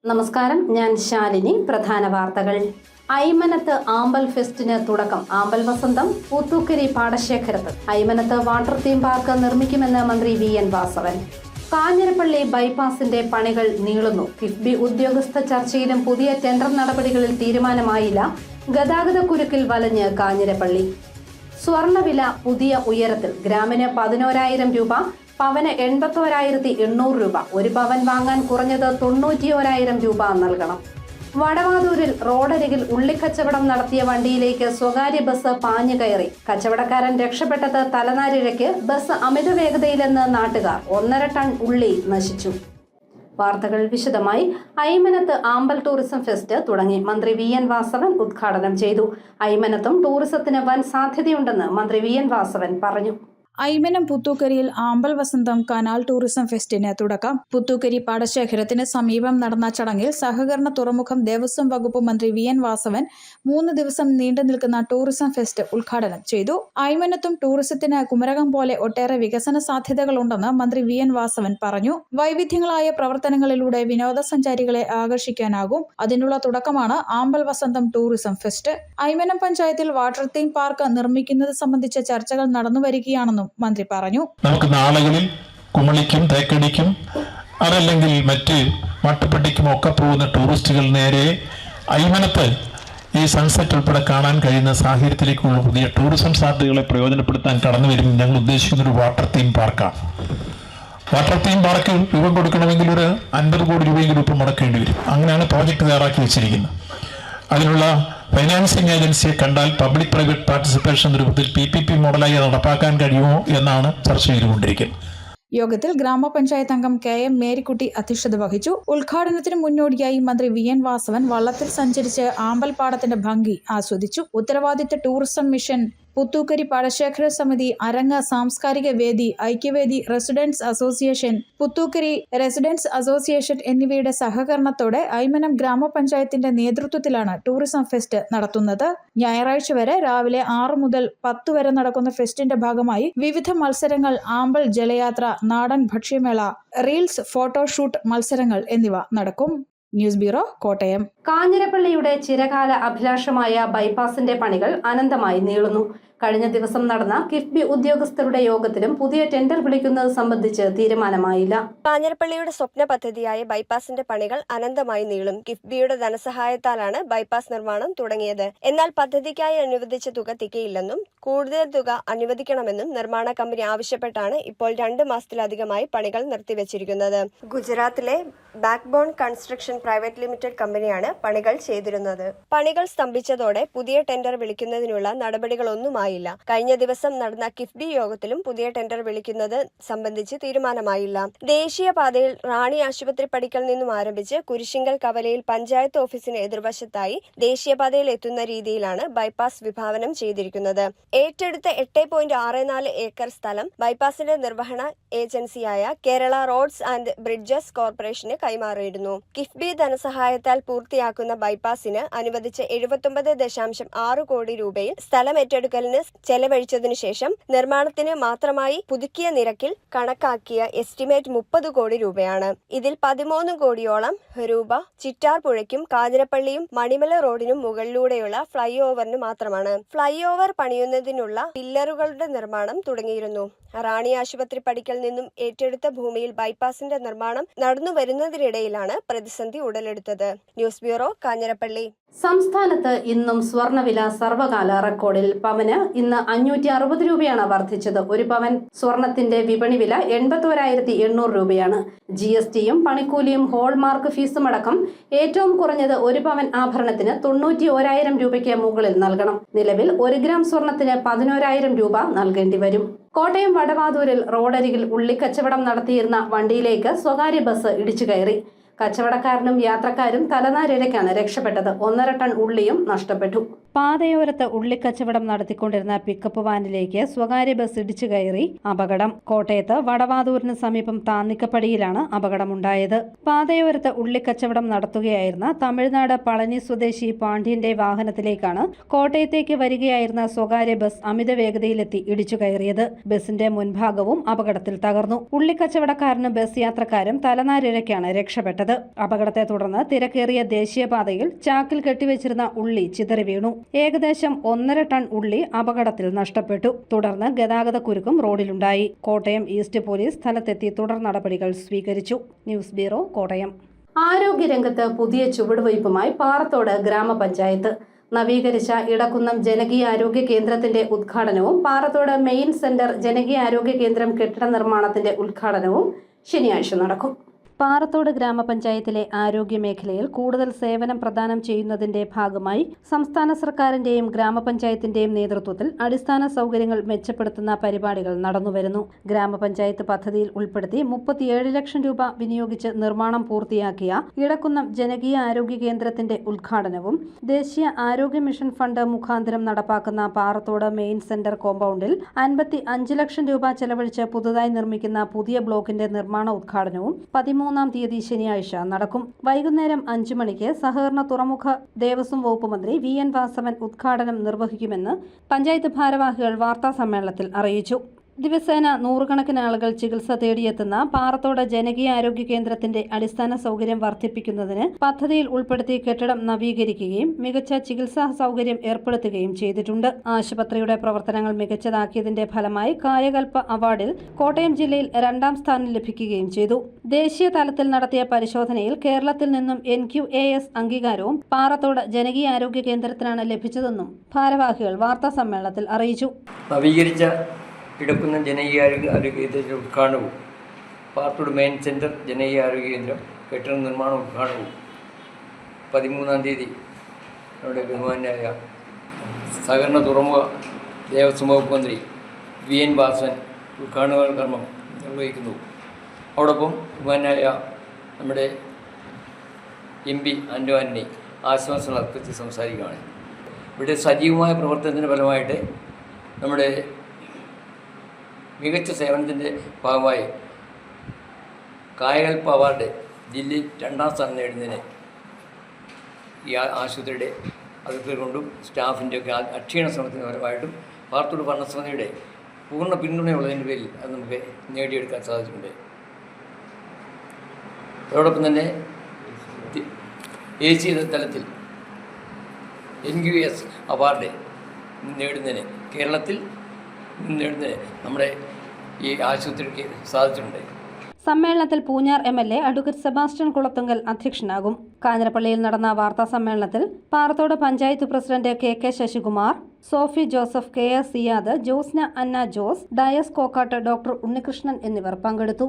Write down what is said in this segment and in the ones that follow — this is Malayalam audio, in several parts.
നമസ്കാരം, ഞാൻ ശാലിനി. പ്രധാന വാർത്തകൾ. ഐമനത്ത് ആമ്പൽ ഫെസ്റ്റിന് തുടക്കം. ആമ്പൽ വസന്തം പൂത്തൂക്കരി പാടശേഖരത്ത്. ഐമനത്ത് വാട്ടർ തീം പാർക്ക് നിർമ്മിക്കുമെന്ന് മന്ത്രി VN വാസവൻ. കാഞ്ഞിരപ്പള്ളി ബൈപ്പാസിന്റെ പണികൾ നീളുന്നു. കിഫ്ബി ഉദ്യോഗസ്ഥ ചർച്ചയിലും പുതിയ ടെൻഡർ നടപടികളിൽ തീരുമാനമായില്ല. ഗതാഗത കുരുക്കിൽ വലഞ്ഞ് കാഞ്ഞിരപ്പള്ളി. സ്വർണ്ണവില പുതിയ ഉയരത്തിൽ. ഗ്രാമിന് 11,000 രൂപ, പവന് 81,800 രൂപ. ഒരു പവൻ വാങ്ങാൻ കുറഞ്ഞത് 91,000 രൂപ നൽകണം. വടവാതൂരിൽ റോഡരികിൽ ഉള്ളിക്കച്ചവടം നടത്തിയ വണ്ടിയിലേക്ക് സ്വകാര്യ ബസ് പാഞ്ഞു കയറി. കച്ചവടക്കാരൻ രക്ഷപ്പെട്ടത് തലനാരിഴയ്ക്ക്. ബസ് അമിത വേഗതയിലെന്ന് നാട്ടുകാർ. 1.5 ടൺ ഉള്ളി നശിച്ചു. വാർത്തകൾ വിശദമായി. ഐമനത്ത് ആമ്പൽ ടൂറിസം ഫെസ്റ്റ് തുടങ്ങി. മന്ത്രി VN വാസവൻ ഉദ്ഘാടനം ചെയ്തു. ഐമനത്തും ടൂറിസത്തിന് വൻ സാധ്യതയുണ്ടെന്ന് മന്ത്രി VN വാസവൻ പറഞ്ഞു. ഐമനം പുത്തൂക്കരിയിൽ ആമ്പൽ വസന്തം കനാൽ ടൂറിസം ഫെസ്റ്റിന് തുടക്കം. പുത്തൂക്കരി പാടശേഖരത്തിന് സമീപം നടന്ന ചടങ്ങിൽ സഹകരണ തുറമുഖം ദേവസ്വം വകുപ്പ് മന്ത്രി VN വാസവൻ 3 ദിവസം നീണ്ടു നിൽക്കുന്ന ടൂറിസം ഫെസ്റ്റ് ഉദ്ഘാടനം ചെയ്തു. ഐമനത്തും ടൂറിസത്തിന് കുമരകം പോലെ ഒട്ടേറെ വികസന സാധ്യതകളുണ്ടെന്ന് മന്ത്രി VN വാസവൻ പറഞ്ഞു. വൈവിധ്യങ്ങളായ പ്രവർത്തനങ്ങളിലൂടെ വിനോദസഞ്ചാരികളെ ആകർഷിക്കാനാകും. അതിനുള്ള തുടക്കമാണ് ആമ്പൽ വസന്തം ടൂറിസം ഫെസ്റ്റ്. ഐമനം പഞ്ചായത്തിൽ വാട്ടർ തീം പാർക്ക് നിർമ്മിക്കുന്നത് സംബന്ധിച്ച ചർച്ചകൾ നടന്നുവരികയാണെന്നും മന്ത്രി പറഞ്ഞു. നമുക്ക് നാളുകളിൽ കുമളിക്കും തേക്കടിക്കും അതല്ലെങ്കിൽ മറ്റ് മട്ടുപ്പെട്ടിക്കും ഒക്കെ പോകുന്ന ടൂറിസ്റ്റുകൾ നേരെ ഐമനത്ത് ഈ സൺസെറ്റ് ഉൾപ്പെടെ കാണാൻ കഴിയുന്ന സാഹചര്യത്തിലേക്കുള്ള പുതിയ ടൂറിസം സാധ്യതകളെ പ്രയോജനപ്പെടുത്താൻ കടന്നു വരും ഞങ്ങൾ ഉദ്ദേശിക്കുന്ന ഒരു വാട്ടർ തീം പാർക്കാണ്. വാട്ടർ തീം പാർക്ക് രൂപം കൊടുക്കണമെങ്കിൽ ഒരു 50 കോടി രൂപയെങ്കിലും ഇപ്പം മുടക്കേണ്ടി വരും. അങ്ങനെയാണ് പ്രോജക്റ്റ് തയ്യാറാക്കി വെച്ചിരിക്കുന്നത്. അതിനുള്ള ഫൈനാൻസിങ് ഏജൻസിയെ കണ്ടാൽ പബ്ലിക് പ്രൈവറ്റ് പാർട്ടിസിപ്പേഷൻ രൂപത്തിൽ PPP മോഡലായി നടപ്പാക്കാൻ കഴിയുമോ എന്നാണ് ചർച്ച ചെയ്തുകൊണ്ടിരിക്കുന്നത്. യോഗത്തിൽ ഗ്രാമപഞ്ചായത്ത് അംഗം KM മേരിക്കുട്ടി അധ്യക്ഷത വഹിച്ചു. ഉദ്ഘാടനത്തിന് മുന്നോടിയായി മന്ത്രി VN വാസവൻ വള്ളത്തിൽ സഞ്ചരിച്ച് ആമ്പൽപ്പാടത്തിന്റെ ഭംഗി ആസ്വദിച്ചു. ഉത്തരവാദിത്ത ടൂറിസം മിഷൻ, പുത്തൂക്കരി പാടശേഖര സമിതി, അരങ്ങ് സാംസ്കാരിക വേദി, ഐക്യവേദി residence association, Puthukkari residence association എന്നിവയുടെ സഹകരണത്തോടെ ഐമനം ഗ്രാമപഞ്ചായത്തിന്റെ നേതൃത്വത്തിലാണ് ടൂറിസം ഫെസ്റ്റ് നടത്തുന്നത്. ഞായറാഴ്ച വരെ രാവിലെ 6 മുതൽ 10 വരെ നടക്കുന്ന ഫെസ്റ്റിന്റെ ഭാഗമായി വിവിധ മത്സരങ്ങൾ, ആമ്പൽ ജലയാത്ര, നാടൻ ഭക്ഷ്യമേള, റീൽസ്, ഫോട്ടോഷൂട്ട് മത്സരങ്ങൾ എന്നിവ നടക്കും. News bureau, Kottayam. കാഞ്ഞിരപ്പള്ളിയുടെ ചിരകാല അഭിലാഷമായ ബൈപ്പാസിന്റെ പണികൾ അനന്തമായി നീളുന്നു. കഴിഞ്ഞ ദിവസം നടന്ന കിഫ്ബി ഉദ്യോഗസ്ഥരുടെ യോഗത്തിലും പുതിയ ടെൻഡർ വിളിക്കുന്നത് സംബന്ധിച്ച് തീരുമാനമായില്ല. കാഞ്ഞിരപ്പള്ളിയുടെ സ്വപ്ന പദ്ധതിയായ ബൈപ്പാസിന്റെ പണികൾ അനന്തമായി നീളും. കിഫ്ബിയുടെ ധനസഹായത്താലാണ് ബൈപ്പാസ് നിർമ്മാണം തുടങ്ങിയത്. എന്നാൽ പദ്ധതിക്കായി അനുവദിച്ച തുക തികയില്ലെന്നും കൂടുതൽ തുക അനുവദിക്കണമെന്നും നിർമ്മാണ കമ്പനി ആവശ്യപ്പെട്ടാണ് ഇപ്പോൾ 2 മാസത്തിലധികമായി പണികൾ നിർത്തിവച്ചിരിക്കുന്നത്. ഗുജറാത്തിലെ ബാക്ക്ബോൺ കൺസ്ട്രക്ഷൻ പ്രൈവറ്റ് ലിമിറ്റഡ് കമ്പനിയാണ് പണികൾ ചെയ്തിരുന്നത്. പണികൾ സ്തംഭിച്ചതോടെ പുതിയ ടെൻഡർ വിളിക്കുന്നതിനുള്ള നടപടികളൊന്നുമായി. കഴിഞ്ഞ ദിവസം നടന്ന കിഫ്ബി യോഗത്തിലും പുതിയ ടെൻഡർ വിളിക്കുന്നത് സംബന്ധിച്ച് തീരുമാനമായില്ല. ദേശീയപാതയിൽ റാണി ആശുപത്രി പടിക്കൽ നിന്നും ആരംഭിച്ച് കുരിശിങ്കൽ കവലയിൽ പഞ്ചായത്ത് ഓഫീസിന് എതിർവശത്തായി ദേശീയപാതയിൽ എത്തുന്ന രീതിയിലാണ് ബൈപ്പാസ് വിഭാവനം ചെയ്തിരിക്കുന്നത്. ഏറ്റെടുത്ത 8.64 ഏക്കർ സ്ഥലം ബൈപ്പാസിന്റെ നിർവഹണ ഏജൻസിയായ കേരള റോഡ്സ് ആൻഡ് ബ്രിഡ്ജസ് കോർപ്പറേഷന് കൈമാറിയിരുന്നു. കിഫ്ബി ധനസഹായത്താൽ പൂർത്തിയാക്കുന്ന ബൈപ്പാസിന് അനുവദിച്ച 79.6 കോടി രൂപയിൽ സ്ഥലം ഏറ്റെടുക്കലിന് ചെലവഴിച്ചതിനു ശേഷം നിർമ്മാണത്തിന് മാത്രമായി പുതുക്കിയ നിരക്കിൽ കണക്കാക്കിയ എസ്റ്റിമേറ്റ് 30 കോടി രൂപയാണ്. ഇതിൽ 13 കോടിയോളം രൂപ ചിറ്റാർ പുഴയ്ക്കും കാഞ്ഞിരപ്പള്ളിയും മണിമല റോഡിനും മുകളിലൂടെയുള്ള ഫ്ലൈ ഓവറിന് മാത്രമാണ്. ഫ്ലൈ ഓവർ പണിയുന്നതിനുള്ള പില്ലറുകളുടെ നിർമ്മാണം തുടങ്ങിയിരുന്നു. റാണി ആശുപത്രി പടിക്കൽ നിന്നും ഏറ്റെടുത്ത ഭൂമിയിൽ ബൈപ്പാസിന്റെ നിർമ്മാണം നടന്നു വരുന്നതിനിടയിലാണ് പ്രതിസന്ധി ഉടലെടുത്തത്. News bureau, Kanjirappally. സംസ്ഥാനത്ത് ഇന്നും സ്വർണ്ണവില സർവകാല റെക്കോർഡിൽ. പവന് ഇന്ന് 560 രൂപയാണ് വർദ്ധിച്ചത്. ഒരു പവൻ സ്വർണത്തിന്റെ വിപണി വില 81,800 രൂപയാണ്. GSTയും പണിക്കൂലിയും ഹോൾമാർക്ക് ഫീസും അടക്കം ഏറ്റവും കുറഞ്ഞത് ഒരു പവൻ ആഭരണത്തിന് 91,000 രൂപയ്ക്ക് മുകളിൽ നൽകണം. നിലവിൽ 1 ഗ്രാം സ്വർണത്തിന് 11,000 രൂപ നൽകേണ്ടി വരും. കോട്ടയം വടവാതൂരിൽ റോഡരികിൽ ഉള്ളിക്കച്ചവടം നടത്തിയിരുന്ന വണ്ടിയിലേക്ക് സ്വകാര്യ ബസ് ഇടിച്ചു കയറി. കച്ചവടക്കാരനും യാത്രക്കാരും തലനാരിഴയ്ക്കാണ് രക്ഷപ്പെട്ടത്. 1.5 ടൺ ഉള്ളിയും നഷ്ടപ്പെട്ടു. പാതയോരത്ത് ഉള്ളിക്കച്ചവടം നടത്തിക്കൊണ്ടിരുന്ന പിക്കപ്പ് വാനിലേക്ക് സ്വകാര്യ ബസ് ഇടിച്ചു കയറി അപകടം. കോട്ടയത്ത് വടവാതൂരിന് സമീപം താന്നിക്കപ്പടിയിലാണ് അപകടമുണ്ടായത്. പാതയോരത്ത് ഉള്ളിക്കച്ചവടം നടത്തുകയായിരുന്ന തമിഴ്നാട് പളനി സ്വദേശി പാണ്ഡ്യന്റെ വാഹനത്തിലേക്കാണ് കോട്ടയത്തേക്ക് വരികയായിരുന്ന സ്വകാര്യ ബസ് അമിത വേഗതയിലെത്തി ഇടിച്ചു കയറിയത്. ബസിന്റെ മുൻഭാഗവും അപകടത്തിൽ തകർന്നു. ഉള്ളിക്കച്ചവടക്കാരനും ബസ് യാത്രക്കാരും തലനാരിഴയ്ക്കാണ് രക്ഷപ്പെട്ടത്. മരണപ്പെട്ടത്. അപകടത്തെ തുടർന്ന് തിരക്കേറിയ ദേശീയപാതയിൽ ചാക്കിൽ കെട്ടിവെച്ചിരുന്ന ഉള്ളി ചിതറി വീണു. ഏകദേശം 1.5 ടൺ ഉള്ളി അപകടത്തിൽ നഷ്ടപ്പെട്ടു. തുടർന്ന് ഗതാഗതക്കുരുക്കും റോഡിലുണ്ടായി. കോട്ടയം ഈസ്റ്റ് പോലീസ് സ്ഥലത്തെത്തി തുടർ നടപടികൾ സ്വീകരിച്ചു. News bureau, Kottayam. ആരോഗ്യരംഗത്ത് പുതിയ ചുവടുവയ്പുമായി പാറത്തോട് ഗ്രാമപഞ്ചായത്ത്. നവീകരിച്ച ഇടക്കുന്നം ജനകീയാരോഗ്യ കേന്ദ്രത്തിന്റെ ഉദ്ഘാടനവും പാറത്തോട് മെയിൻ സെന്റർ ജനകീയാരോഗ്യ കേന്ദ്രം കെട്ടിട നിർമ്മാണത്തിന്റെ ഉദ്ഘാടനവും ശനിയാഴ്ച നടക്കും. പാറത്തോട് ഗ്രാമപഞ്ചായത്തിലെ ആരോഗ്യ മേഖലയിൽ കൂടുതൽ സേവനം പ്രദാനം ചെയ്യുന്നതിന്റെ ഭാഗമായി സംസ്ഥാന സർക്കാരിന്റെയും ഗ്രാമപഞ്ചായത്തിന്റെയും നേതൃത്വത്തിൽ അടിസ്ഥാന സൗകര്യങ്ങൾ മെച്ചപ്പെടുത്തുന്ന പരിപാടികൾ നടന്നുവരുന്നു. ഗ്രാമപഞ്ചായത്ത് പദ്ധതിയിൽ ഉൾപ്പെടുത്തി 37 ലക്ഷം രൂപ വിനിയോഗിച്ച് നിർമ്മാണം പൂർത്തിയാക്കിയ ഇടക്കുന്നം ജനകീയ ആരോഗ്യ കേന്ദ്രത്തിന്റെ ഉദ്ഘാടനവും ദേശീയ ആരോഗ്യ മിഷൻ ഫണ്ട് മുഖാന്തരം നടപ്പാക്കുന്ന പാറത്തോട് മെയിൻ സെന്റർ കോമ്പൗണ്ടിൽ 55 ലക്ഷം രൂപ ചെലവഴിച്ച് പുതുതായി നിർമ്മിക്കുന്ന പുതിയ ബ്ലോക്കിന്റെ നിർമ്മാണ ഉദ്ഘാടനവും 13-ാം തീയതി ശനിയാഴ്ച നടക്കും. വൈകുന്നേരം 5 മണിക്ക് സഹകരണ തുറമുഖ ദേവസ്വം വകുപ്പ് മന്ത്രി VN വാസവൻ ഉദ്ഘാടനം നിർവഹിക്കുമെന്ന് പഞ്ചായത്ത് ഭാരവാഹികൾ വാർത്താസമ്മേളനത്തിൽ അറിയിച്ചു. ദിവസേന നൂറുകണക്കിന് ആളുകൾ ചികിത്സ തേടിയെത്തുന്ന പാറത്തോട് ജനകീയ ആരോഗ്യ കേന്ദ്രത്തിന്റെ അടിസ്ഥാന സൗകര്യം വർദ്ധിപ്പിക്കുന്നതിന് പദ്ധതിയിൽ ഉൾപ്പെടുത്തി കെട്ടിടം നവീകരിക്കുകയും മികച്ച ചികിത്സാ സൗകര്യം ഏർപ്പെടുത്തുകയും ചെയ്തിട്ടുണ്ട്. ആശുപത്രിയുടെ പ്രവർത്തനങ്ങൾ മികച്ചതാക്കിയതിന്റെ ഫലമായി കായകൽപ്പ അവാർഡിൽ കോട്ടയം ജില്ലയിൽ 2ാം സ്ഥാനം ലഭിക്കുകയും ചെയ്തു. ദേശീയ തലത്തിൽ നടത്തിയ പരിശോധനയിൽ കേരളത്തിൽ നിന്നും NQAS അംഗീകാരവും പാറത്തോട് ജനകീയ ആരോഗ്യ കേന്ദ്രത്തിനാണ് ലഭിച്ചതെന്നും ഭാരവാഹികൾ വാർത്താസമ്മേളനത്തിൽ അറിയിച്ചു. ഇടക്കുന്നം ജനകീയ ആരോഗ്യ കേന്ദ്രത്തിൻ്റെ ഉദ്ഘാടനവും പാറത്തോട് മെയിൻ സെൻറ്റർ ജനകീയ ആരോഗ്യ കേന്ദ്രം കെട്ടിട നിർമ്മാണ ഉദ്ഘാടനവും 13-ാം തീയതി നമ്മുടെ ബഹുമാനായ സഹകരണ തുറമുഖ ദേവസ്വം വകുപ്പ് മന്ത്രി VN വാസവൻ ഉദ്ഘാടന കർമ്മം നിർവഹിക്കുന്നു. അതോടൊപ്പം ബഹുമാനായ നമ്മുടെ MP ആൻ്റോ ആൻ്റണി ആശംസകൾ അർപ്പിച്ച് സംസാരിക്കുകയാണ്. ഇവിടെ സജീവമായ പ്രവർത്തനത്തിൻ്റെ ഫലമായിട്ട് നമ്മുടെ മികച്ച സേവനത്തിൻ്റെ ഭാഗമായി കായകൽപ്പ അവാർഡ് ജില്ലയിൽ 2ാം സ്ഥാനം നേടുന്നതിന് ഈ ആശുപത്രിയുടെ അധികൃതർ കൊണ്ടും സ്റ്റാഫിൻ്റെ ഒക്കെ അക്ഷീണ ശ്രമത്തിൻ്റെ ഫലമായിട്ടും പാറത്തോട് ഭരണസമിതിയുടെ പൂർണ്ണ പിന്തുണയുള്ളതിൻ്റെ പേരിൽ അത് നമുക്ക് നേടിയെടുക്കാൻ സാധിച്ചിട്ടുണ്ട്. അതോടൊപ്പം തന്നെ ദേശീയ തലത്തിൽ NQAS അവാർഡ് നേടുന്നതിന് കേരളത്തിൽ നേടുന്നതിന് നമ്മുടെ ഈ ആശുപത്രിക്ക് സാധിച്ചിട്ടുണ്ട്. സമ്മേളനത്തിൽ പൂഞ്ഞാർ MLA അഡ്വക്കേറ്റ് സെബാസ്റ്റ്യൻ കുളത്തുങ്കൽ അധ്യക്ഷനാകും. കാഞ്ഞിരപ്പള്ളിയിൽ നടന്ന വാർത്താ സമ്മേളനത്തിൽ Parathodu panchayat president KK Sasikumar, Sophie Joseph, KS Siyad, Josna Anna Jose, Dias Kokkattu, doctor Unnikrishnan എന്നിവർ പങ്കെടുത്തു.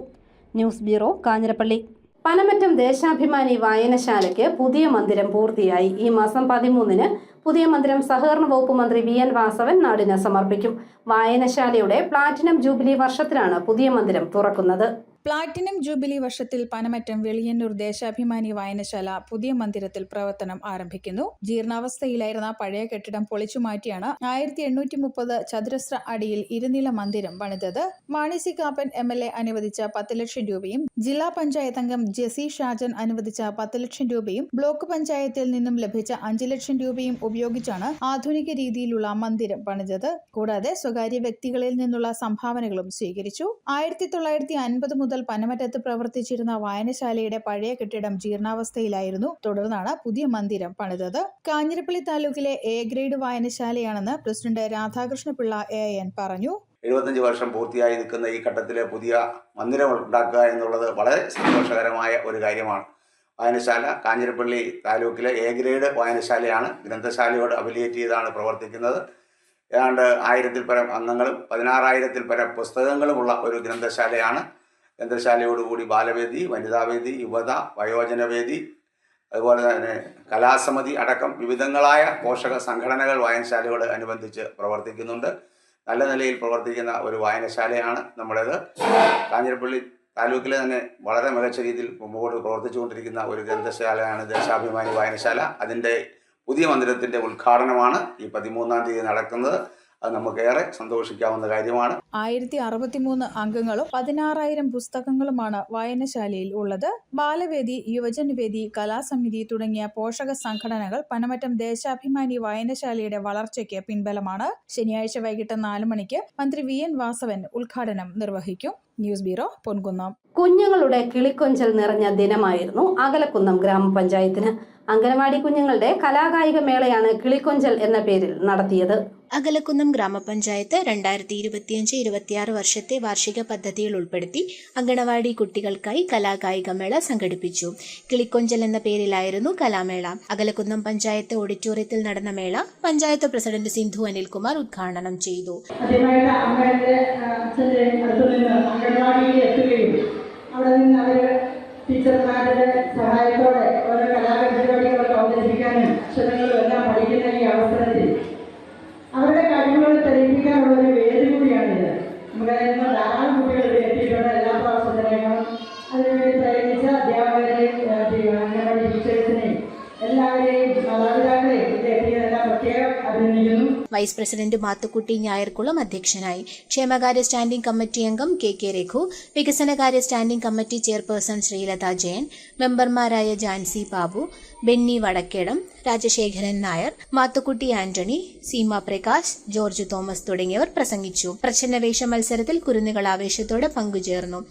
News bureau, Kanjirappally. പനമറ്റം ദേശാഭിമാനി വായനശാലയ്ക്ക് പുതിയ മന്ദിരം പൂർത്തിയായി. ഈ മാസം 13-ന് പുതിയ മന്ദിരം സഹകരണ വകുപ്പ് മന്ത്രി VN വാസവൻ നാടിന് സമർപ്പിക്കും. വായനശാലയുടെ പ്ലാറ്റിനം ജൂബിലി വർഷത്തിലാണ് പുതിയ മന്ദിരം തുറക്കുന്നത്. പ്ലാറ്റിനം ജൂബിലി വർഷത്തിൽ പനമറ്റം വെളിയന്നൂർ ദേശാഭിമാനി വായനശാല പുതിയ മന്ദിരത്തിൽ പ്രവർത്തനം ആരംഭിക്കുന്നു. ജീർണാവസ്ഥയിലായിരുന്ന പഴയ കെട്ടിടം പൊളിച്ചു മാറ്റിയാണ് 1830 ചതുരശ്ര അടിയിൽ ഇരുനില മന്ദിരം പണിതത്. മാണി സി കാപ്പൻ MLA അനുവദിച്ച 10 ലക്ഷം രൂപയും ജില്ലാ പഞ്ചായത്ത് അംഗം ജെസി ഷാജൻ അനുവദിച്ച 10 ലക്ഷം രൂപയും ബ്ലോക്ക് പഞ്ചായത്തിൽ നിന്നും ലഭിച്ച 5 ലക്ഷം രൂപയും ഉപയോഗിച്ചാണ് ആധുനിക രീതിയിലുള്ള മന്ദിരം പണിതത്. കൂടാതെ സ്വകാര്യ വ്യക്തികളിൽ നിന്നുള്ള സംഭാവനകളും സ്വീകരിച്ചു. 1950 മുതൽ പനമറ്റത്ത് പ്രവർത്തിച്ചിരുന്ന വായനശാലയുടെ പഴയ കെട്ടിടം ജീർണാവസ്ഥയിലായിരുന്നു. തുടർന്നാണ് പുതിയ മന്ദിരം പണിതത്. കാഞ്ഞിരപ്പള്ളി താലൂക്കിലെ A ഗ്രേഡ് വായനശാലയാണെന്ന് പ്രസിഡന്റ് രാധാകൃഷ്ണപിള്ള AN പറഞ്ഞു. 75 വർഷം പൂർത്തിയായി നിൽക്കുന്ന ഈ ഘട്ടത്തിലെ പുതിയ മന്ദിരം ഉണ്ടാക്കുക എന്നുള്ളത് വളരെ സന്തോഷകരമായ ഒരു കാര്യമാണ്. വായനശാല കാഞ്ഞിരപ്പള്ളി താലൂക്കിലെ A ഗ്രേഡ് വായനശാലയാണ്. ഗ്രന്ഥശാലയോട് അഫിലിയേറ്റ് ചെയ്താണ് പ്രവർത്തിക്കുന്നത്. ഏതാണ്ട് 1000-ൽ പരം അംഗങ്ങളും 16,000-ൽ പരം പുസ്തകങ്ങളുമുള്ള ഒരു ഗ്രന്ഥശാലയാണ്. ഗ്രന്ഥശാലയോടുകൂടി ബാലവേദി, വനിതാവേദി, യുവത, വയോജനവേദി, അതുപോലെ തന്നെ കലാസമിതി അടക്കം വിവിധങ്ങളായ പോഷക സംഘടനകൾ വായനശാലയോട് അനുബന്ധിച്ച് പ്രവർത്തിക്കുന്നുണ്ട്. നല്ല നിലയിൽ പ്രവർത്തിക്കുന്ന ഒരു വായനശാലയാണ് നമ്മുടേത്. കാഞ്ഞിരപ്പള്ളി താലൂക്കിലെ തന്നെ വളരെ മികച്ച രീതിയിൽ മുമ്പോട്ട് പ്രവർത്തിച്ചുകൊണ്ടിരിക്കുന്ന ഒരു ഗ്രന്ഥശാലയാണ് ദേശാഭിമാനി വായനശാല. അതിൻ്റെ പുതിയ മന്ദിരത്തിൻ്റെ ഉദ്ഘാടനമാണ് ഈ 13-ാം തീയതി നടക്കുന്നത്. അത് നമുക്കേറെ സന്തോഷിക്കാവുന്ന കാര്യമാണ്. 1063 അംഗങ്ങളും 16,000 പുസ്തകങ്ങളുമാണ് വായനശാലയിൽ ഉള്ളത്. ബാലവേദി, യുവജനവേദി, കലാസമിതി തുടങ്ങിയ പോഷക സംഘടനകൾ പനമറ്റം ദേശാഭിമാനി വായനശാലയുടെ വളർച്ചയ്ക്ക് പിൻബലമാണ്. ശനിയാഴ്ച വൈകിട്ട് 4 മണിക്ക് മന്ത്രി VN വാസവൻ ഉദ്ഘാടനം നിർവഹിക്കും. News bureau, Ponkunnam. കുഞ്ഞുങ്ങളുടെ കിളിക്കൊഞ്ചൽ നിറഞ്ഞ ദിനമായിരുന്നു അകലക്കുന്നം ഗ്രാമപഞ്ചായത്തിന്. അംഗനവാടി കുഞ്ഞുങ്ങളുടെ കലാകായിക മേളയാണ് കിളിക്കൊഞ്ചൽ എന്ന പേരിൽ നടത്തിയത്. അകലക്കുന്നം ഗ്രാമപഞ്ചായത്ത് 2025-26 വർഷത്തെ വാർഷിക പദ്ധതിയിൽ ഉൾപ്പെടുത്തി അങ്കണവാടി കുട്ടികൾക്കായി കലാകായികമേള സംഘടിപ്പിച്ചു. കിളിക്കൊഞ്ചൽ എന്ന പേരിലായിരുന്നു കലാമേള. അകലക്കുന്നം പഞ്ചായത്ത് ഓഡിറ്റോറിയത്തിൽ നടന്ന മേള പഞ്ചായത്ത് പ്രസിഡന്റ് സിന്ധു അനിൽകുമാർ ഉദ്ഘാടനം ചെയ്തു. ടീച്ചർമാരുടെ സഹായത്തോടെ ഓരോ കലാപരിപാടികളൊക്കെ അവതരിപ്പിക്കാനും അക്ഷരങ്ങളും എല്ലാം പഠിക്കുന്ന ഈ അവസരത്തിൽ അവരുടെ കഴിവുകൾ തെളിയിപ്പിക്കാനുള്ള ഒരു വേദി കൂടിയാണിത്. നമ്മുടെ ധാരാളം കുട്ടികൾ എത്തിയിട്ടുണ്ട്. എല്ലാ പ്രവർത്തനങ്ങളും അതിനുവേണ്ടി പ്രയത്നിച്ച അധ്യാപകരെയും അംഗനവാടി ടീച്ചേഴ്സിനെയും എല്ലാവരെയും മാതാപിതാക്കളെയും ഇത് എത്തിയതെല്ലാം പ്രത്യേകം അഭിനന്ദിക്കുന്നു. വൈസ് പ്രസിഡന്റ് മാത്തുക്കുട്ടി ഞായർകുളം അധ്യക്ഷനായി. ക്ഷേമകാര്യ സ്റ്റാൻഡിംഗ് കമ്മിറ്റി അംഗം KK രഘു, വികസനകാര്യ standing committee chairperson Sreelatha Jayan, മെമ്പർമാരായ ജാൻസി ബാബു, ബെന്നി വടക്കേടം, രാജശേഖരൻ നായർ, മാത്തുക്കുട്ടി ആന്റണി, സീമ പ്രകാശ്, ജോർജ് തോമസ് തുടങ്ങിയവർ പ്രസംഗിച്ചു. പ്രച്ഛന്നവേഷ മത്സരത്തിൽ കുരുന്നുകൾ ആവേശത്തോടെ പങ്കുചേർന്നു.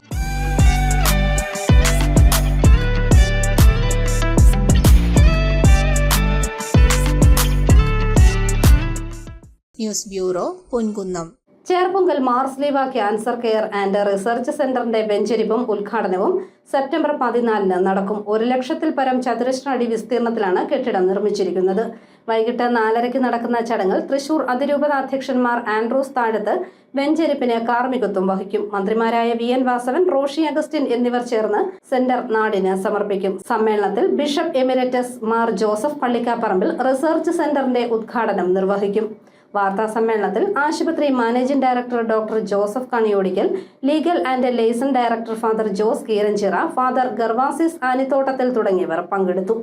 News bureau, Ponkunnam. Cherpunkal Marsleeva cancer care and research സെന്ററിന്റെ വെഞ്ചരിപ്പും ഉദ്ഘാടനവും സെപ്റ്റംബർ 14 നടക്കും. 1 ലക്ഷത്തിൽ പരം ചതുരശ്ര അടി വിസ്തീർണത്തിലാണ് കെട്ടിടം നിർമ്മിച്ചിരിക്കുന്നത്. വൈകിട്ട് 4:30 നടക്കുന്ന ചടങ്ങിൽ തൃശൂർ അതിരൂപത അധ്യക്ഷന്മാർ ആൻഡ്രൂസ് താഴത്ത് വെഞ്ചരിപ്പിന് കാർമ്മികത്വം വഹിക്കും. മന്ത്രിമാരായ VN വാസവൻ, റോഷി അഗസ്റ്റിൻ എന്നിവർ ചേർന്ന് സെന്റർ നാടിന് സമർപ്പിക്കും. സമ്മേളനത്തിൽ bishop emeritus Mar Joseph Pallikkaparambil research സെന്ററിന്റെ ഉദ്ഘാടനം നിർവഹിക്കും. വാർത്താ സമ്മേളനത്തിൽ ആശുപത്രി managing director doctor Joseph Kaniyodickal, legal and liaison director father Jose Keeranchira, father Gervasis Anithottathil തുടങ്ങിയവർ പങ്കെടുത്തു.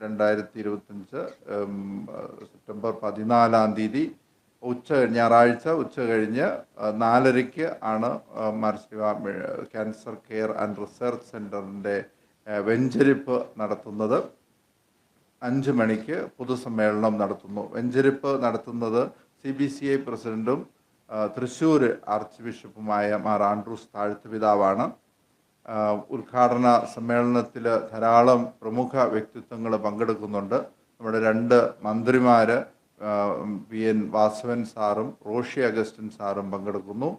2025 സെപ്റ്റംബർ 14 ഞായറാഴ്ച ഉച്ച കഴിഞ്ഞ് 4:30 ആണ് Marsleeva cancer care and research സെന്ററിന്റെ വെഞ്ചരിപ്പ് നടത്തുന്നത്. 5 മണിക്ക് പൊതുസമ്മേളനം നടത്തുന്നു. വെഞ്ചരിപ്പ് നടത്തുന്നത് CBCI പ്രസിഡന്റും തൃശ്ശൂർ ആർച്ച് ബിഷപ്പുമായ മാർ ആൻഡ്രൂസ് താഴത്ത് പിതാവാണ്. ഉദ്ഘാടന സമ്മേളനത്തിൽ ധാരാളം പ്രമുഖ വ്യക്തിത്വങ്ങൾ പങ്കെടുക്കുന്നുണ്ട്. നമ്മുടെ 2 മന്ത്രിമാർ VN വാസവൻ സാറും റോഷി അഗസ്റ്റിൻ സാറും പങ്കെടുക്കുന്നു.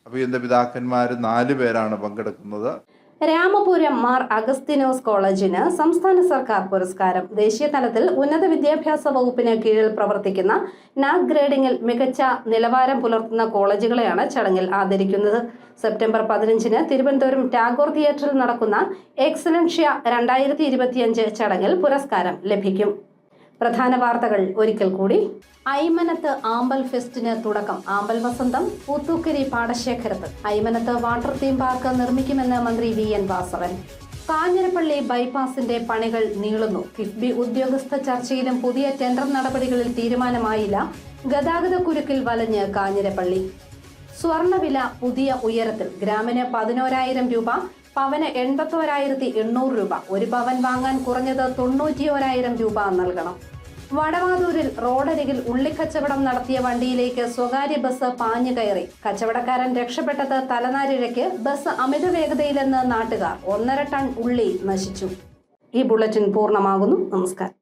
അഭിയന്ത പിതാക്കന്മാർ 4 പേരാണ് പങ്കെടുക്കുന്നത്. രാമപുരം മാർ അഗസ്തിനോസ് കോളേജിന് സംസ്ഥാന സർക്കാർ പുരസ്കാരം. ദേശീയ തലത്തിൽ ഉന്നത വിദ്യാഭ്യാസ വകുപ്പിന് കീഴിൽ പ്രവർത്തിക്കുന്ന നാക് ഗ്രേഡിംഗിൽ മികച്ച നിലവാരം പുലർത്തുന്ന കോളേജുകളെയാണ് ചടങ്ങിൽ ആദരിക്കുന്നത്. സെപ്റ്റംബർ 15 തിരുവനന്തപുരം ടാഗോർ തിയേറ്ററിൽ നടക്കുന്ന എക്സലൻഷ്യ 2025 ചടങ്ങിൽ പുരസ്കാരം ലഭിക്കും. പ്രധാന വാർത്തകൾ ഒരിക്കൽ കൂടി. ഐമനത്ത് ആമ്പൽ ഫെസ്റ്റിന് തുടക്കം. ആമ്പൽ വസന്തം പൂത്തൂക്കരി പാടശേഖരത്ത്. ഐമനത്ത് വാട്ടർ തീം പാർക്ക് നിർമ്മിക്കുമെന്ന് മന്ത്രി VN വാസവൻ. കാഞ്ഞിരപ്പള്ളി ബൈപ്പാസിന്റെ പണികൾ നീളുന്നു. കിഫ്ബി ഉദ്യോഗസ്ഥ ചർച്ചയിലും പുതിയ ടെൻഡർ നടപടികളിൽ തീരുമാനമായില്ല. ഗതാഗത കുരുക്കിൽ വലഞ്ഞ് കാഞ്ഞിരപ്പള്ളി. സ്വർണ്ണവില പുതിയ ഉയരത്തിൽ. ഗ്രാമിന് 11,000 രൂപ, പവന് 81,800 രൂപ. 1 പവൻ വാങ്ങാൻ കുറഞ്ഞത് 91,000 രൂപ നൽകണം. വടവാതൂരിൽ റോഡരികിൽ ഉള്ളിക്കച്ചവടം നടത്തിയ വണ്ടിയിലേക്ക് സ്വകാര്യ ബസ് പാഞ്ഞു കയറി. കച്ചവടക്കാരൻ രക്ഷപ്പെട്ടത് തലനാരിഴയ്ക്ക്. ബസ് അമിത വേഗതയിലെന്ന് നാട്ടുകാർ. 1.5 ടൺ ഉള്ളി നശിച്ചു. ഈ ബുള്ളറ്റിൻ പൂർണ്ണമാകുന്നു. നമസ്കാരം.